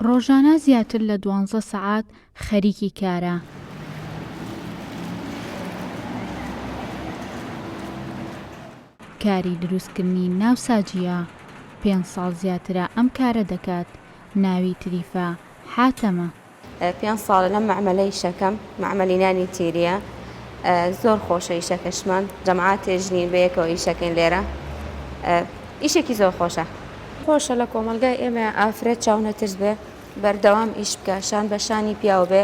ڕۆژانە زیاتر لە 12 سەعات خەریکی کارە. کاری دروستکردنی ناوساجیە 5 ساڵ زیاترە ئەم کارە دەکات. ناوی تریفە حاتەمە. 5 ساڵە لەم مەعمەلەی شەکەم مەعمەلی نانی تیریە. زۆر خۆشە ئیشەکەشمان جەماعەت ژنین بە یەکەوە ئیشەکەین لێرە. ئیشێکی زۆر خۆشە. خۆشە لە کۆمەلگای ئێمە ئافرەت چاو نەترس بێ بەردەوام ئیش بکە شان بە شانی پیاو بێ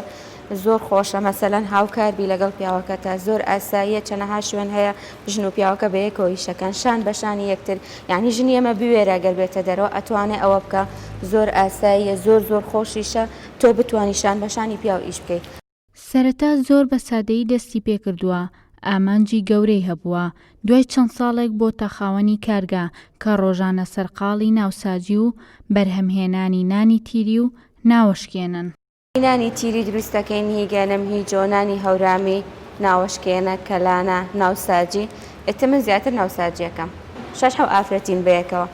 زۆر خۆشە. مەسەلەن هاوکاربی لەگەڵ پیاوەکە تا زۆر ئاساییە چەنەها شوێن هەیە ژن و پیاوەکە بە یەکەوە ئیشەکەن شان بە شانی یەکتر. یعنی ژنی ئێمە بوێرە گەر بێتە دەرەوە ئەتوانێ ئەوە بکە زۆر ئاساییە زۆر خۆشیشە تۆ بتوانی شان بە شانی پیاو ئیش بکەیت. سەرەتا زۆر بە سادەیی دەستی پێکردووە. ئامانجی گەورەی هەبووە. دوای چەند ساڵێک بۆتە خاوەنی کارگا کە ڕۆژانە سەرقاڵی ناوساجی و بەرهەمهێنانی نانی تیری و ناوەشکێنن. نانی تیری دروستەکەین هیگەنم هیجۆ نانی هەورامی ناوەشکێنە کەلانە ناوساجی. ئێتە من زیاتر ناوساجیەکەم 6 ئافرەتین بەیەکەوە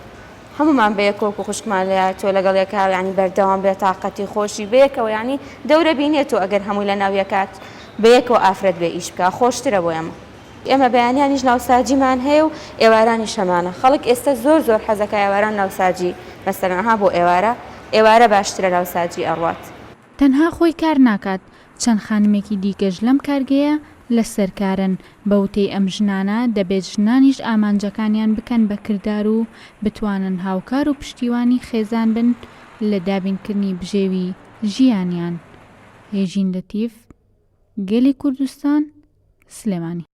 هەمومان بەیەکەوە و خوشکمان لە تۆ لەگەڵ یەکە ینی بەردەوام بێت تااقەتی خۆشی بەیەکەوە ینی دەورە بینێت و ئەگەر هەمووی لە ناویەکات بەیەکەوە ئافرەت بێ ئیش بکە خۆشترە بۆ ئێمە بەیانیانیش ناوساجیمان هەیە و ئێوارانی شەمانە. خەڵک ئێستا زۆر حەزەکە ئێواران ناوساجی مەسەلەنها بۆ ئێوارە باشترە ناوساجی ئەڕوات. تەنها خۆی کار ناکات چەند خانمێکی دیکەش لەم کارگەیە لەسەرکارن. بەوتەی ئەم ژنانە دەبێت ژنانیش ئامانجەکانیان بکەن بە کردار و بتوانن هاوکار و پشتیوانی خێزان بن لە دابینکردنی بژێوی ژیانیان. هێژین لەتیف، گەلی کوردستان، سلێمانی.